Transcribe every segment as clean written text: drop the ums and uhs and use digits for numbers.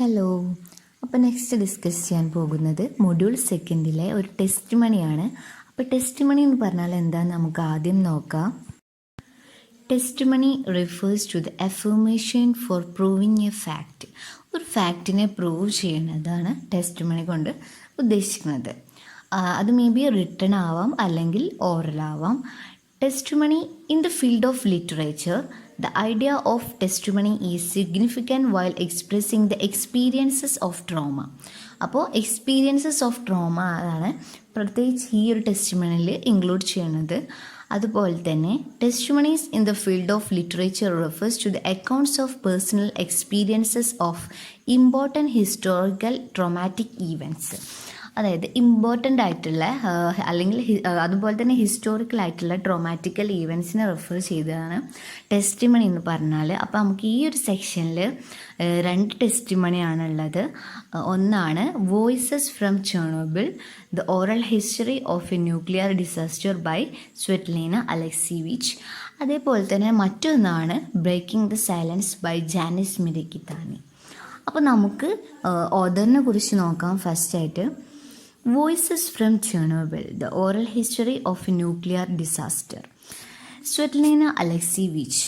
Hello. അപ്പോൾ next discuss ചെയ്യാൻ പോകുന്നത് മൊഡ്യൂൾ സെക്കൻഡിലെ ഒരു ടെസ്റ്റ് മണിയാണ്. അപ്പോൾ ടെസ്റ്റ് മണി എന്ന് പറഞ്ഞാൽ എന്താണെന്ന് നമുക്ക് ആദ്യം നോക്കാം. Testimony refers to the affirmation for proving a fact. ഒരു ഫാക്റ്റിനെ പ്രൂവ് ചെയ്യുന്നതാണ് ടെസ്റ്റ് മണി കൊണ്ട് ഉദ്ദേശിക്കുന്നത്. അത് മേ ബി റിട്ടൺ ആവാം അല്ലെങ്കിൽ ഓറൽ ആവാം. Testimony in the field of literature, the idea of testimony is significant while expressing the experiences of trauma. അപ്പോൾ എക്സ്പീരിയൻസസ് ഓഫ് ട്രോമ ആണ് പ്രത്യേകിച്ച് ഈ ഒരു ടെസ്റ്റിമണിയിൽ ഇൻക്ലൂഡ് ചെയ്യുന്നത്. അതുപോലെ തന്നെ testimonies in the field of literature refers to the accounts of personal experiences of important historical traumatic events. അതായത് ഇമ്പോർട്ടൻ്റ് ആയിട്ടുള്ള അല്ലെങ്കിൽ അതുപോലെ തന്നെ ഹിസ്റ്റോറിക്കൽ ആയിട്ടുള്ള ട്രോമാറ്റിക്കൽ ഈവൻസിനെ റെഫർ ചെയ്തതാണ് ടെസ്റ്റിമണി എന്ന് പറഞ്ഞാൽ. അപ്പോൾ നമുക്ക് ഈ ഒരു സെക്ഷനിൽ രണ്ട് ടെസ്റ്റിമണിയാണുള്ളത്. ഒന്നാണ് Voices from Chernobyl, the Oral History of a Nuclear Disaster by Svetlana Alexievich. അതേപോലെ തന്നെ മറ്റൊന്നാണ് Breaking the Silence by Janice Mirikitani. അപ്പോൾ നമുക്ക് ഓഥറിനെ കുറിച്ച് നോക്കാം. ഫസ്റ്റായിട്ട് Voices from Chernobyl, the oral history of a nuclear disaster. Svetlana Alexievich,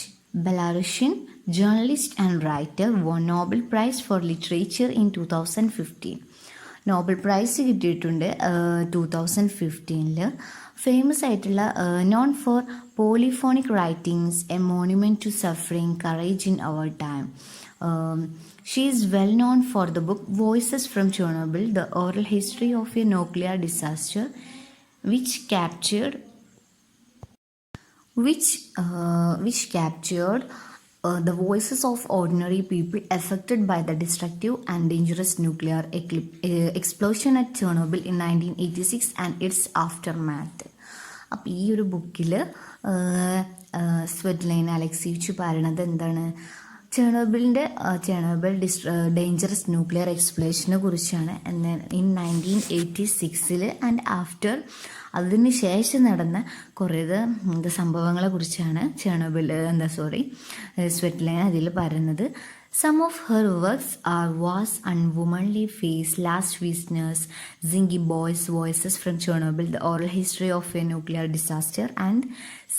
Belarusian journalist and writer, won Nobel Prize for Literature in 2015. Nobel prize കിട്ടിയിട്ടുണ്ട് 2015. Famous ആയിട്ടുള്ള known for polyphonic writings, a monument to suffering, courage in our time. She is well known for the book Voices from Chernobyl, the oral history of a nuclear disaster, which captured the voices of ordinary people affected by the destructive and dangerous nuclear explosion at Chernobyl in 1986 and its aftermath. അപ്പോൾ ഈ ഒരു ബുക്കിൽ സ്വെറ്റ്ലൈന Alexeyevich പറയണത് എന്താണ്? Chernobyl dangerous nuclear എക്സ്പ്ലോഷനെ കുറിച്ചാണ്. In 1986 and after, അതിന് ശേഷം നടന്ന കുറേ സംഭവങ്ങളെ കുറിച്ചാണ് സ്വെറ്റ്ലൈന അതിൽ പറയുന്നത്. Some of her works are Was Unwomanly Face, Last Witness, Zingy Boys, Voices from Chernobyl, The Oral History of a Nuclear Disaster and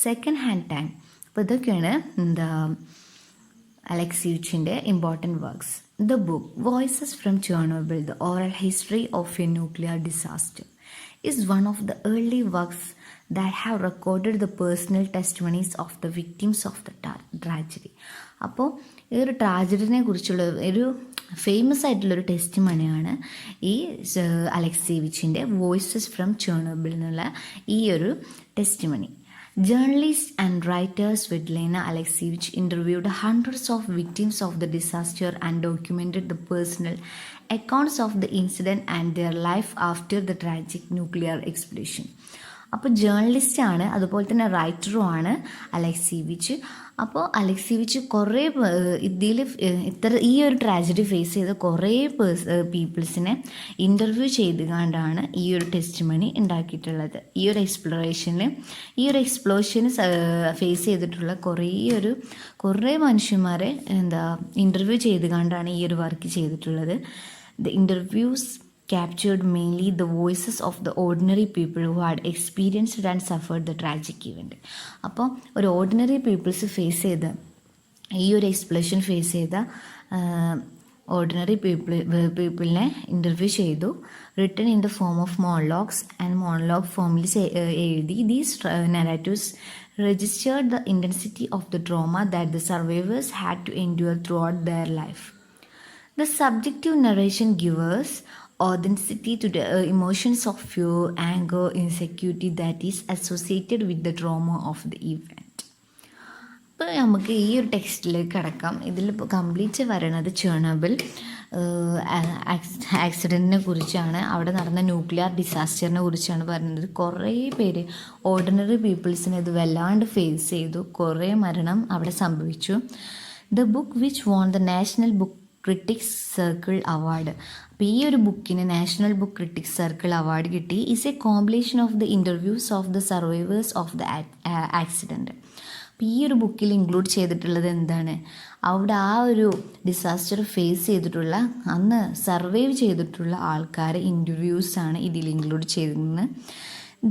Second Hand Time. അപ്പോൾ ഇതൊക്കെയാണ് അലക്സീവിച്ചിൻ്റെ important works. The book Voices from Chernobyl, the Oral History of a Nuclear Disaster is one of the early works that have recorded the personal testimonies of the victims of the tragedy. അപ്പോൾ ഈ ഒരു ട്രാജഡിനെ കുറിച്ചുള്ള ഒരു famous ആയിട്ടുള്ളൊരു ടെസ്റ്റിമണിയാണ് ഈ അലക്സീവിച്ചിൻ്റെ voices from Chernobyl എന്നുള്ള ഈ ഒരു testimony. Journalist and writer Svetlana Alexievich interviewed hundreds of victims of the disaster and documented the personal accounts of the incident and their life after the tragic nuclear explosion. അപ്പോൾ ജേർണലിസ്റ്റാണ്, അതുപോലെ തന്നെ റൈറ്ററും ആണ് Alexeyevich. അപ്പോൾ Alexeyevich കുറേ ഈ ഒരു tragedy face ചെയ്ത കുറേ പീപ്പിൾസിനെ ഇൻ്റർവ്യൂ ചെയ്തുകൊണ്ടാണ് ഈ ഒരു ടെസ്റ്റിമണി ഉണ്ടാക്കിയിട്ടുള്ളത്. ഈ ഒരു എക്സ്പ്ലോഷന് ഫേസ് ചെയ്തിട്ടുള്ള കുറേ മനുഷ്യന്മാരെ ഇൻ്റർവ്യൂ ചെയ്തുകൊണ്ടാണ് ഈ ഒരു വർക്ക് ചെയ്തിട്ടുള്ളത്. The interviews captured mainly the voices of the ordinary people who had experienced and suffered the tragic event. അപ്പോൾ ഒരു ഓർഡിനറി പീപ്പിൾസ് ഫേസ് ചെയ്ത ഈ ഒരു എക്സ്പ്ലോഷൻ ഫേസ് ചെയ്ത ഓർഡിനറി പീപ്പിളിനെ ഇൻ്റർവ്യൂ ചെയ്തു. Written in the form of monologues and monologue ഫോമിൽ എഴുതി. These narratives registered the intensity of the trauma that the survivors had to endure throughout their life. The subjective narration gives authenticity to the emotions of fear, anger, insecurity that is associated with the trauma of the event. അപ്പോൾ നമുക്ക് ഈ ഒരു ടെക്സ്റ്റിലേക്ക് കടക്കാം. ഇതിൽ complete പറയണത് Chernobyl ആക്സിഡൻറ്റിനെ കുറിച്ചാണ്, അവിടെ നടന്ന ന്യൂക്ലിയർ ഡിസാസ്റ്ററിനെ കുറിച്ചാണ് പറയുന്നത്. കുറേ പേര് ഓർഡിനറി പീപ്പിൾസിനെ ഇത് വല്ലാണ്ട് ഫേസ് ചെയ്തു, കുറേ മരണം അവിടെ സംഭവിച്ചു. The book which won the National Book Critics Circle Award. അപ്പോൾ ഈ ഒരു ബുക്കിന് National Book Critics Circle Award കിട്ടി. Is a combination of the interviews of the survivors of the accident. അപ്പോൾ ഈ ഒരു ബുക്കിൽ ഇൻക്ലൂഡ് ചെയ്തിട്ടുള്ളത് എന്താണ്, അവിടെ ആ ഒരു ഡിസാസ്റ്റർ ഫേസ് ചെയ്തിട്ടുള്ള അന്ന് സർവൈവ് ചെയ്തിട്ടുള്ള ആൾക്കാരെ ഇൻ്റർവ്യൂസാണ് ഇതിൽ ഇൻക്ലൂഡ് ചെയ്തിരുന്നത്.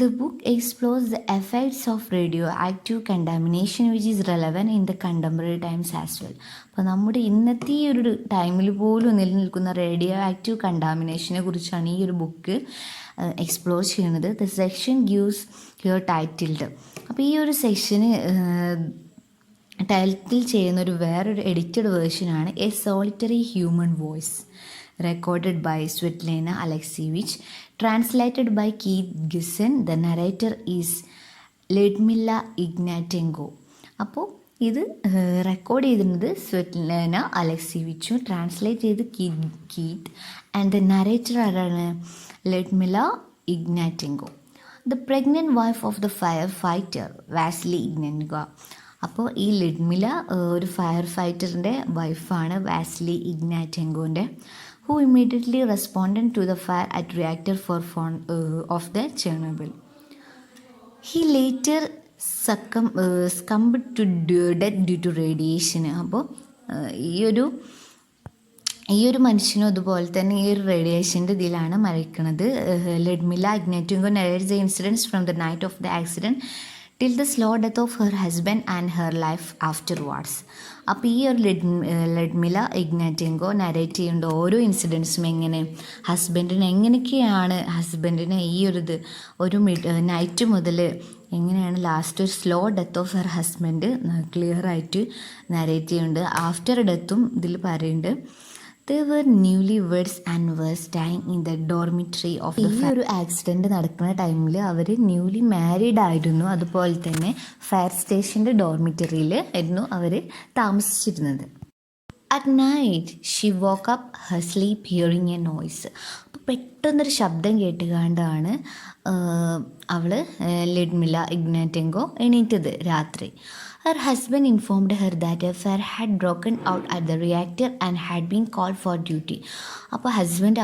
The book explores the effects of radioactive contamination which is relevant in the contemporary times as well. അപ്പോൾ നമ്മുടെ ഇന്നത്തെ ഈ ഒരു ടൈമിൽ പോലും നിലനിൽക്കുന്ന റേഡിയോ ആക്റ്റീവ് കണ്ടാമിനേഷനെ കുറിച്ചാണ് ഈ ഒരു ബുക്ക് എക്സ്പ്ലോർ ചെയ്യുന്നത്. The section gives here titled. അപ്പോൾ ഈ ഒരു സെക്ഷന് ടൈറ്റിൽ ചെയ്യുന്ന ഒരു വേറൊരു എഡിറ്റഡ് വേർഷനാണ് A Solitary Human Voice recorded by Svetlana Alexievich, translated by Keith Gisson. The narrator is Lyudmila Ignatenko. അപ്പോൾ ഇത് റെക്കോർഡ് ചെയ്തിരുന്നത് സ്വെറ്റ്ലാന അലക്സിവിച്ചും, ട്രാൻസ്ലേറ്റ് ചെയ്ത് കീത്ത് ആൻഡ് ദ നരേറ്റർ ആരാണ്, Lyudmila Ignatenko. The pregnant wife of the firefighter Vasily Ignatenko. അപ്പോൾ ഈ Lyudmila ഒരു fire ഫൈറ്ററിൻ്റെ വൈഫാണ്, വാസിലി ഇഗ്നാറ്റെങ്കോൻ്റെ, who immediately responded to the fire at reactor of the Chernobyl. He later succumbed to death due to radiation. അപ്പോൾ ഈ ഒരു മനുഷ്യനും അതുപോലെ തന്നെ ഈ ഒരു റേഡിയേഷൻ്റെ ഇതിലാണ് മരിക്കുന്നത്. ലിഡ്മില ഇഗ്നാറ്റെങ്കോ narrates the incidents from the night of the accident till the slow death of her husband and her life afterwards. അപ്പോൾ ഈ ഒരു ലിഡ്മില ഇഗ്നാറ്റെങ്കോ നരേറ്റ് ചെയ്യേണ്ട ഓരോ ഇൻസിഡൻസും എങ്ങനെ എങ്ങനെയൊക്കെയാണ് ഹസ്ബൻഡിനെ ഈ ഒരു നൈറ്റ് മുതൽ എങ്ങനെയാണ് ലാസ്റ്റ് ഒരു slow death of her husband ക്ലിയറായിട്ട് നരേറ്റ് ചെയ്യുന്നുണ്ട്. ആഫ്റ്റർ ഡെത്തും ഇതിൽ പറയുന്നുണ്ട്. They were newlyweds and were staying in the dormitory of the ഈ ഒരു ആക്സിഡൻറ്റ് നടക്കുന്ന ടൈമിൽ അവർ ന്യൂലി മാരീഡ് ആയിരുന്നു. അതുപോലെ തന്നെ ഫയർ സ്റ്റേഷൻ്റെ ഡോർമിറ്ററിയിൽ ആയിരുന്നു അവർ താമസിച്ചിരുന്നത്. At night she woke up her sleep hearing a noise. അപ്പോൾ പെട്ടെന്നൊരു ശബ്ദം കേട്ടുകൊണ്ടാണ് അവൾ ലിഡ്മില ഇഗ്നാറ്റെങ്കോ എണീറ്റത് രാത്രി. Her husband informed her that a fire had broken out at the reactor and had been called for duty. അപ്പോൾ ഹസ്ബൻഡ്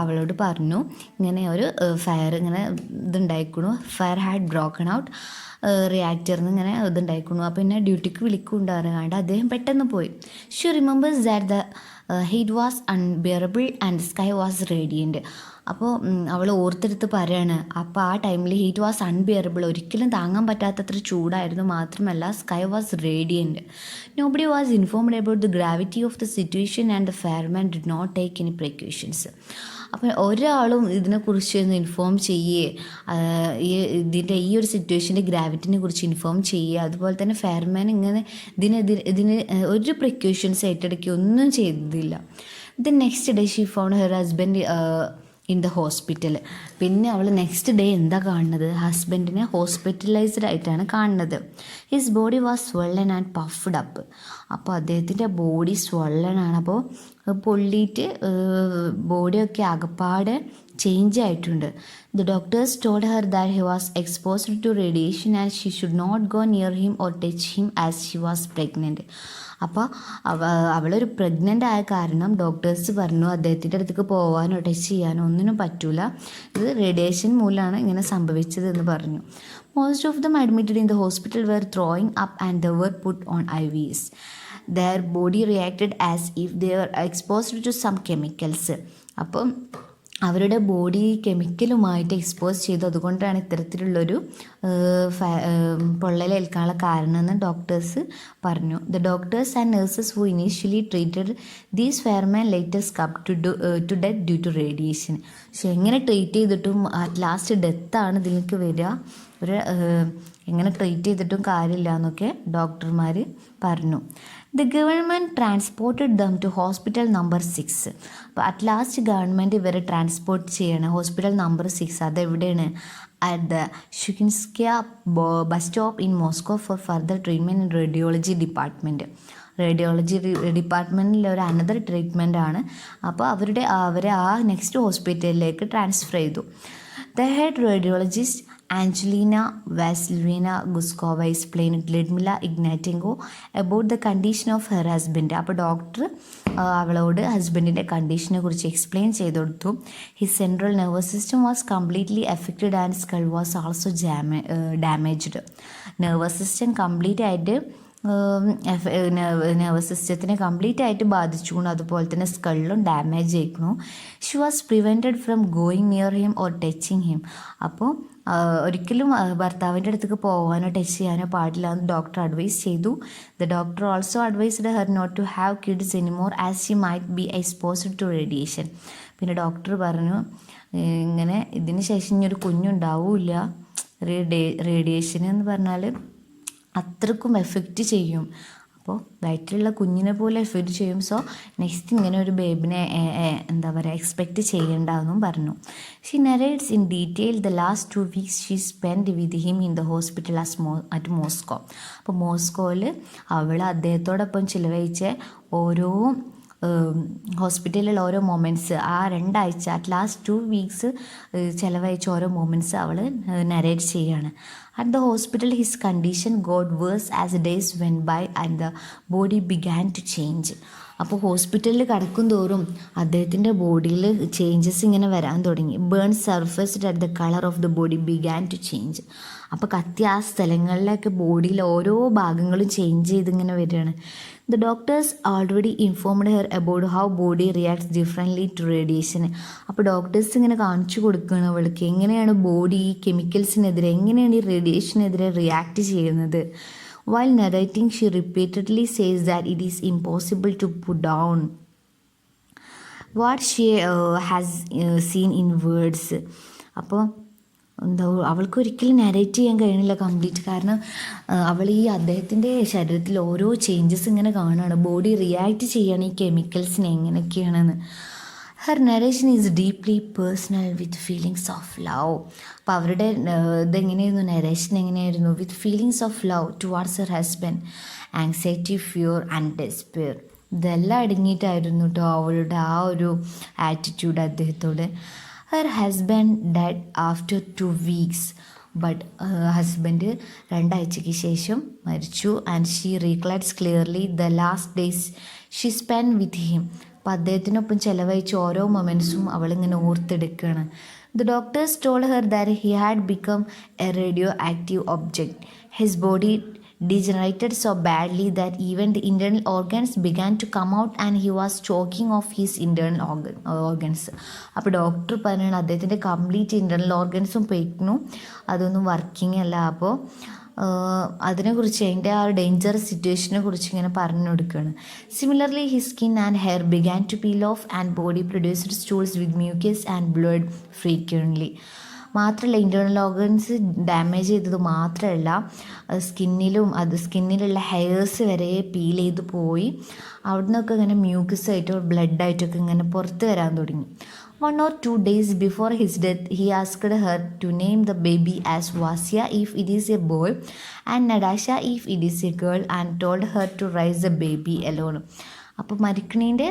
അവളോട് പറഞ്ഞു ഇങ്ങനെ ഒരു ഫയർ ഇങ്ങനെ ഇതുണ്ടായിക്കണു, ഫയർ ഹാഡ് ബ്രോക്കൺ ഔട്ട് റിയാക്ടറിൽ നിന്ന് ഇങ്ങനെ ഇതുണ്ടായിക്കണു, അപ്പോൾ പിന്നെ ഡ്യൂട്ടിക്ക് വിളിക്കുന്നുണ്ടാകാണ്ട് അദ്ദേഹം പെട്ടെന്ന് പോയി. She remembers that the heat was unbearable and sky was radiant. അപ്പോൾ അവൾ ഓർത്തെടുത്ത് പറയാണ്, അപ്പോൾ ആ ടൈമിൽ ഹീറ്റ് വാസ് അൺബിയറബിൾ, ഒരിക്കലും താങ്ങാൻ പറ്റാത്തത്ര ചൂടായിരുന്നു, മാത്രമല്ല sky was radiant. Nobody was informed about the gravity of the situation and the fireman did not take any precautions. അപ്പോൾ ഒരാളും ഇതിനെക്കുറിച്ച് ഒന്ന് ഇൻഫോം ഇതിൻ്റെ ഈ ഒരു സിറ്റുവേഷൻ്റെ ഗ്രാവിറ്റിനെ കുറിച്ച് ഇൻഫോം ചെയ്യുക. അതുപോലെ തന്നെ ഫയർമാൻ ഇങ്ങനെ ഇതിന് ഒരു പ്രിക്കോഷൻസ് ഏറ്റെടുക്കുക ഒന്നും ചെയ്തില്ല. The next day she found her husband in the hospital. പിന്നെ അവൾ നെക്സ്റ്റ് ഡേ എന്താ കാണുന്നത്, ഹസ്ബൻഡിനെ ഹോസ്പിറ്റലൈസ്ഡ് ആയിട്ടാണ് കാണുന്നത്. His body was swollen and puffed up. അപ്പോൾ അദ്ദേഹത്തിൻ്റെ ബോഡി സ്വള്ളനാണ്, അപ്പോൾ പൊള്ളിയിട്ട് ബോഡിയൊക്കെ ആകപ്പാടെ ചേഞ്ച് ആയിട്ടുണ്ട്. The doctors told her that he was exposed to radiation and she should not go near him or touch him as she was pregnant. അപ്പോൾ അവളൊരു pregnant ആയ കാരണം ഡോക്ടേഴ്സ് പറഞ്ഞു അദ്ദേഹത്തിൻ്റെ അടുത്തേക്ക് പോകാനോ ടച്ച് ചെയ്യാനോ ഒന്നിനും പറ്റൂല, ഇത് റേഡിയേഷൻ മൂലമാണ് ഇങ്ങനെ സംഭവിച്ചത് എന്ന് പറഞ്ഞു. Most of them admitted in the hospital were throwing up and they were put on IVs. Their body reacted as if they were exposed to some chemicals. അപ്പം അവരുടെ ബോഡി കെമിക്കലുമായിട്ട് എക്സ്പോസ് ചെയ്തു, അതുകൊണ്ടാണ് ഇത്തരത്തിലുള്ളൊരു പൊള്ളലേൽക്കാനുള്ള കാരണമെന്ന് ഡോക്ടേഴ്സ് പറഞ്ഞു. The doctors and nurses who initially treated these fireman later succumb to death due to radiation. പക്ഷെ എങ്ങനെ treat ചെയ്തിട്ടും അറ്റ് ലാസ്റ്റ് ഡെത്താണ് ഇതിലേക്ക് വരിക, എങ്ങനെ ട്രീറ്റ് ചെയ്തിട്ടും കാര്യമില്ല എന്നൊക്കെ ഡോക്ടർമാർ പറഞ്ഞു. The government transported them to hospital number 6. അപ്പോൾ അറ്റ് ലാസ്റ്റ് ഗവൺമെൻറ് ഇവരെ ട്രാൻസ്പോർട്ട് ചെയ്യണം ഹോസ്പിറ്റൽ നമ്പർ 6. അതെവിടെയാണ്, at the Shchukinskaya bus stop in Moscow for further treatment in radiology department. Radiology ഡിപ്പാർട്ട്മെൻറ്റിലെ ഒരു അനദർ ട്രീറ്റ്മെൻ്റ് ആണ്. അപ്പോൾ അവരെ ആ നെക്സ്റ്റ് ഹോസ്പിറ്റലിലേക്ക് ട്രാൻസ്ഫർ ചെയ്തു. The head radiologist Angelina Vasilina Guskova explained Lyudmila Ignatenko about the condition of her husband. അപ്പോൾ doctor അവളോട് ഹസ്ബൻഡിൻ്റെ കണ്ടീഷനെ കുറിച്ച് എക്സ്പ്ലെയിൻ ചെയ്ത് കൊടുത്തു. His central nervous system was completely affected and skull was also damaged. Nervous system complete ആയിട്ട് നെർവസ് സിസ്റ്റത്തിനെ കംപ്ലീറ്റ് ആയിട്ട് ബാധിച്ചു, അതുപോലെ തന്നെ സ്കളിലും ഡാമേജ് ആയിരിക്കുന്നു. She was prevented from going near him or touching him. അപ്പോൾ ഒരിക്കലും ഭർത്താവിൻ്റെ അടുത്തേക്ക് പോകാനോ ടച്ച് ചെയ്യാനോ പാടില്ല എന്ന് ഡോക്ടർ അഡ്വൈസ് ചെയ്തു. The doctor also advised her not to have kids anymore as she might be exposed to radiation. പിന്നെ ഡോക്ടർ പറഞ്ഞു ഇങ്ങനെ ഇതിന് ശേഷം ഇനി ഒരു കുഞ്ഞുണ്ടാവില്ല, റേഡിയേഷൻ എന്ന് പറഞ്ഞാൽ അത്രക്കും എഫക്റ്റ് ചെയ്യും, അപ്പോൾ വയറ്റിലുള്ള കുഞ്ഞിനെ പോലെ എഫക്റ്റ് ചെയ്യും. സോ നെക്സ്റ്റ് ഇങ്ങനെ ഒരു ബേബിനെ എന്താ പറയുക എക്സ്പെക്റ്റ് ചെയ്യേണ്ടെന്നും പറഞ്ഞു. She narrates in detail the last 2 weeks she spend with him in the hospital at Moscow. അപ്പോൾ മോസ്കോയിൽ അവൾ അദ്ദേഹത്തോടൊപ്പം ചിലവഴിച്ച ഓരോ ഹോസ്പിറ്റലിലുള്ള ഓരോ മൊമെൻറ്റ്സ്, ആ 2 ആഴ്ച അറ്റ് ലാസ്റ്റ് 2 weeks ചിലവഴിച്ച ഓരോ മൊമെൻറ്റ്സ് അവൾ നരേറ്റ് ചെയ്യുകയാണ്. At the hospital, his condition got worse as days went by and the body began to change. അപ്പോൾ ഹോസ്പിറ്റലിൽ കിടക്കും തോറും അദ്ദേഹത്തിൻ്റെ ബോഡിയിൽ ചേഞ്ചസ് ഇങ്ങനെ വരാൻ തുടങ്ങി. Burn surfaced at the colour of the body began to change. അപ്പോൾ കത്തി ആ സ്ഥലങ്ങളിലൊക്കെ ബോഡിയിൽ ഓരോ ഭാഗങ്ങളും ചേഞ്ച് ചെയ്തിങ്ങനെ വരികയാണ്. The doctors already informed her about how body reacts differently to radiation. അപ്പോൾ ഡോക്ടേഴ്സ് ഇങ്ങനെ കാണിച്ചു കൊടുക്കുകയാണ് അവൾക്ക് എങ്ങനെയാണ് ബോഡി ഈ കെമിക്കൽസിനെതിരെ, എങ്ങനെയാണ് ഈ റേഡിയേഷനെതിരെ റിയാക്ട് ചെയ്യുന്നത്. While narrating, she repeatedly says that it is impossible to put down what she has seen in words. അപ്പോൾ എന്താ അവൾക്ക് ഒരിക്കലും നരേറ്റ് ചെയ്യാൻ കഴിയണില്ല കംപ്ലീറ്റ്. കാരണം അവൾ ഈ അദ്ദേഹത്തിൻ്റെ ശരീരത്തിൽ ഓരോ ചേഞ്ചസ് ഇങ്ങനെ കാണുകയാണ്, ബോഡി റിയാക്ട് ചെയ്യാണ് ഈ കെമിക്കൽസിന് എങ്ങനെയൊക്കെയാണെന്ന്. Her narration is deeply personal with feelings of love. അപ്പോൾ അവരുടെ ഇതെങ്ങനെയായിരുന്നു, നരേഷൻ എങ്ങനെയായിരുന്നു, with feelings of love towards her husband, anxiety, fear and despair. ഇതെല്ലാം അടങ്ങിയിട്ടായിരുന്നു കേട്ടോ അവളുടെ ആ ഒരു ആറ്റിറ്റ്യൂഡ് അദ്ദേഹത്തോട്. Her husband dead after 2 weeks. But husband 2 ആഴ്ചയ്ക്ക് ശേഷം മരിച്ചു. And she recollects clearly the last days she spend with him. അപ്പോൾ അദ്ദേഹത്തിനൊപ്പം ചിലവഴിച്ച ഓരോ മൊമെൻറ്റ്സും അവളിങ്ങനെ ഓർത്തെടുക്കുകയാണ്. The doctors told her that he had become A radio active object. His body degenerated so badly that even the internal organs began to come out and he was choking off his internal organs. അപ്പോൾ doctor പറയുന്നത് അദ്ദേഹത്തിൻ്റെ complete internal ഓർഗൻസും പോയിരുന്നു, അതൊന്നും working അല്ല. അപ്പോൾ അതിനെക്കുറിച്ച് അതിൻ്റെ ആ ഡേഞ്ചറസ് സിറ്റുവേഷനെ കുറിച്ച് ഇങ്ങനെ പറഞ്ഞു കൊടുക്കുകയാണ്. Similarly his skin and hair began to peel off and body produced stools with mucus and blood frequently. മാത്രമല്ല ഇൻറ്റേർണൽ ഓർഗൻസ് ഡാമേജ് ചെയ്തത് മാത്രമല്ല സ്കിന്നിലുള്ള ഹെയർസ് വരെ പീൽ ചെയ്ത് പോയി അവിടെ നിന്നൊക്കെ ഇങ്ങനെ മ്യൂക്കസായിട്ടോ ബ്ലഡായിട്ടൊക്കെ ഇങ്ങനെ പുറത്ത് വരാൻ തുടങ്ങി. 1 or 2 days before his death, he asked her to name the baby as Vasya if it is a boy and Nadasha if it is a girl and told her to raise the baby alone. അപ്പോൾ മരിക്കണീൻ്റെ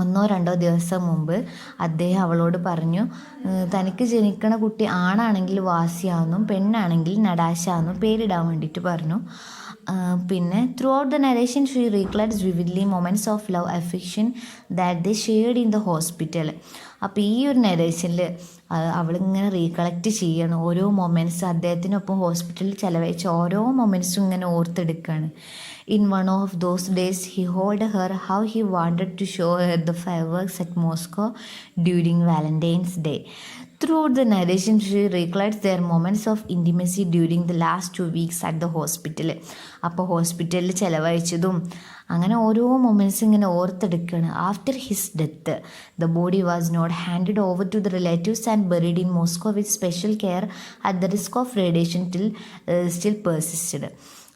1 or 2 ദിവസം മുമ്പ് അദ്ദേഹം അവളോട് പറഞ്ഞു തനിക്ക് ജനിക്കണ കുട്ടി ആണാണെങ്കിൽ വാസ്യാന്നും പെണ്ണാണെങ്കിൽ നടാശ എന്നും പേരിടാൻ വേണ്ടിയിട്ട് പറഞ്ഞു. പിന്നെ throughout the narration she recollects vividly moments of love affection that they shared in the hospital. അപ്പോൾ ഈ ഒരു നരേഷനിൽ അവളിങ്ങനെ റീകളക്ട് ചെയ്യണം ഓരോ മൊമെൻറ്റ്സ്, അദ്ദേഹത്തിനൊപ്പം ഹോസ്പിറ്റലിൽ ചിലവഴിച്ച ഓരോ മൊമെൻറ്റ്സും ഇങ്ങനെ ഓർത്തെടുക്കുകയാണ്. In one of those days, he told her how he wanted to show her the fireworks at Moscow during Valentine's Day. Throughout the narration, she recounts their moments of intimacy during the last 2 weeks at the hospital. അപ്പോൾ ഹോസ്പിറ്റലിൽ ചിലവഴിച്ചതും അങ്ങനെ ഓരോ moments ഇങ്ങനെ ഓർത്തെടുക്കുകയാണ്. After his death the body was not handed over to the relatives and buried in Moscow with special care at the risk of radiation still persisted.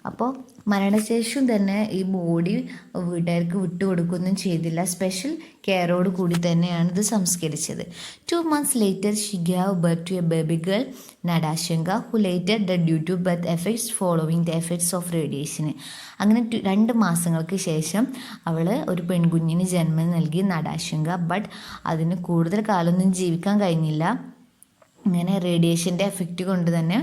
അപ്പോൾ മരണശേഷം തന്നെ ഈ ബോഡി വീട്ടുകാർക്ക് വിട്ടുകൊടുക്കുകയൊന്നും ചെയ്തില്ല, സ്പെഷ്യൽ കെയറോട് കൂടി തന്നെയാണ് ഇത് സംസ്കരിച്ചത്. 2 months later she gave birth to a baby girl Nadashenka who later died due to birth effects following the effects of radiation. അങ്ങനെ 2 മാസങ്ങൾക്ക് ശേഷം അവൾ ഒരു പെൺകുഞ്ഞിന് ജന്മം നൽകി നടാശങ്ക. ബട്ട് അതിന് കൂടുതൽ കാലമൊന്നും ജീവിക്കാൻ കഴിഞ്ഞില്ല. ഇങ്ങനെ റേഡിയേഷൻ്റെ എഫക്റ്റ് കൊണ്ട് തന്നെ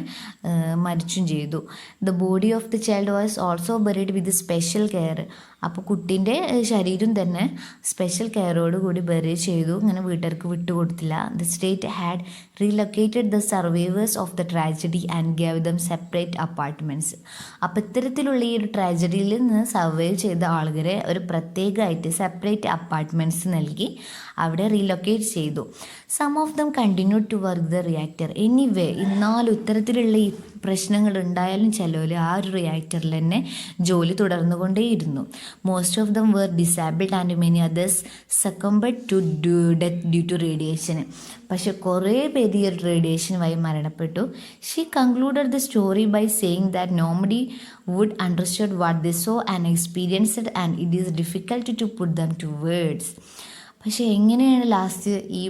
മരിച്ചും ചെയ്തു. The body of the child was also buried with special care. അപ്പോൾ കുട്ടീൻ്റെ ശരീരം തന്നെ സ്പെഷ്യൽ കെയറോട് കൂടി ബെറി ചെയ്തു, ഇങ്ങനെ വീട്ടുകാർക്ക് വിട്ടുകൊടുത്തില്ല. The state had relocated the survivors of the tragedy and gave them separate apartments. അപ്പോൾ ഇത്തരത്തിലുള്ള ഈ ഒരു ട്രാജഡിയിൽ നിന്ന് സർവൈവ് ചെയ്ത ആളുകളെ ഒരു പ്രത്യേകമായിട്ട് സെപ്പറേറ്റ് അപ്പാർട്ട്മെൻറ്റ്സ് നൽകി അവിടെ റീലൊക്കേറ്റ് ചെയ്തു. Some of them continue to work the reactor. Anyway, എന്നാലും ഇത്തരത്തിലുള്ള ഈ പ്രശ്നങ്ങൾ ഉണ്ടായാലും ചിലവർ ആ ഒരു റിയാക്ടറിൽ തന്നെ ജോലി തുടർന്നുകൊണ്ടേയിരുന്നു. Most of them were disabled and many others succumbed to death due to radiation. പക്ഷെ കുറേ പേര് ഈ റേഡിയേഷൻ വഴി മരണപ്പെട്ടു. She concluded the story by saying that nobody would understand what they saw and experienced and it is difficult to put them to words. പക്ഷെ എങ്ങനെയാണ് last ഈ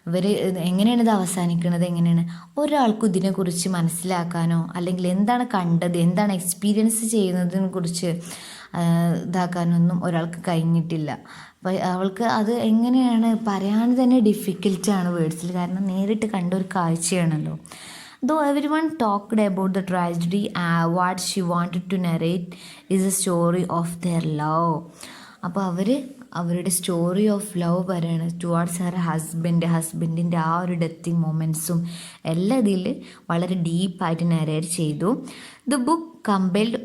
ഇവർ എങ്ങനെയാണ് ഇത് അവസാനിക്കുന്നത്? എങ്ങനെയാണ് ഒരാൾക്കും ഇതിനെക്കുറിച്ച് മനസ്സിലാക്കാനോ അല്ലെങ്കിൽ എന്താണ് കണ്ടത്, എന്താണ് എക്സ്പീരിയൻസ് ചെയ്യുന്നതിനെ കുറിച്ച് ഇതാക്കാനൊന്നും ഒരാൾക്ക് കഴിഞ്ഞിട്ടില്ല. അപ്പോൾ അവൾക്ക് അത് എങ്ങനെയാണ് പറയാൻ തന്നെ ഡിഫിക്കൽട്ടാണ് വേർഡ്സിൽ, കാരണം നേരിട്ട് കണ്ട ഒരു കാഴ്ചയാണല്ലോ. Though everyone talked about the tragedy, what she wanted to narrate is a story of their love. അപ്പോൾ അവരുടെ സ്റ്റോറി ഓഫ് ലവ് പറയാണ് ടുവാർഡ്സ് ഹർ ഹസ്ബൻഡിൻ്റെ ആ ഒരു ഡെത്തിങ് മൊമെൻറ്റ്സും എല്ലാം ഇതിൽ വളരെ ഡീപ്പായിട്ട് നരേറ്റ് ചെയ്തു. The book compiled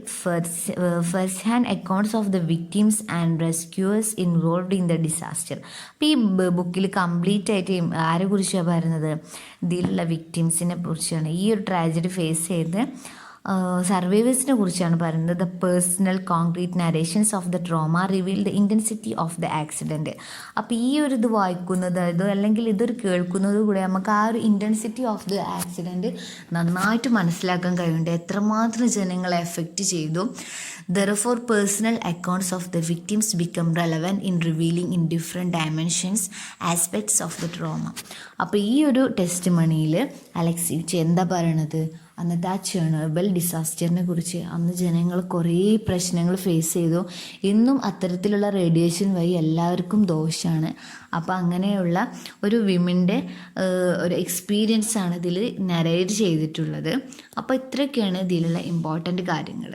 first hand accounts of the victims and rescuers involved in the disaster. അപ്പോൾ ഈ ബുക്കിൽ കംപ്ലീറ്റ് ആയിട്ട് ആരെ കുറിച്ചാണ് പറയുന്നത്? ഇതിലുള്ള വിക്ടിംസിനെ കുറിച്ചാണ്, ഈ ഒരു ട്രാജഡി ഫേസ് ചെയ്ത് സർവൈവേഴ്സിനെ കുറിച്ചാണ് പറയുന്നത്. The personal concrete narrations of the trauma reveal the intensity of the accident. അപ്പോൾ ഈ ഒരു ഇത് വായിക്കുന്നത് അല്ലെങ്കിൽ ഇതൊരു കേൾക്കുന്നത് കൂടെ നമുക്ക് ആ ഒരു ഇൻറ്റൻസിറ്റി ഓഫ് ദ ആക്സിഡൻറ്റ് നന്നായിട്ട് മനസ്സിലാക്കാൻ കഴിയുന്നുണ്ട്, എത്രമാത്രം ജനങ്ങളെ എഫക്റ്റ് ചെയ്തു. Therefore, personal accounts of the victims become relevant in revealing in different dimensions aspects of the trauma. അപ്പോൾ ഈ ഒരു ടെസ്റ്റ് മണിയിൽ അലക്സിച്ച് എന്താ പറയണത്? അന്നത്തെ ആ ചെർണോബിൽ ഡിസാസ്റ്ററിനെ കുറിച്ച് അന്ന് ജനങ്ങൾ കുറേ പ്രശ്നങ്ങൾ ഫേസ് ചെയ്തു. ഇന്നും അത്തരത്തിലുള്ള റേഡിയേഷൻ വഴി എല്ലാവർക്കും ദോഷമാണ്. അപ്പോൾ അങ്ങനെയുള്ള ഒരു വിമൻ്റെ ഒരു എക്സ്പീരിയൻസാണ് ഇതിൽ നരേറ്റ് ചെയ്തിട്ടുള്ളത്. അപ്പോൾ ഇത്രയൊക്കെയാണ് ഇതിലുള്ള ഇമ്പോർട്ടൻ്റ് കാര്യങ്ങൾ.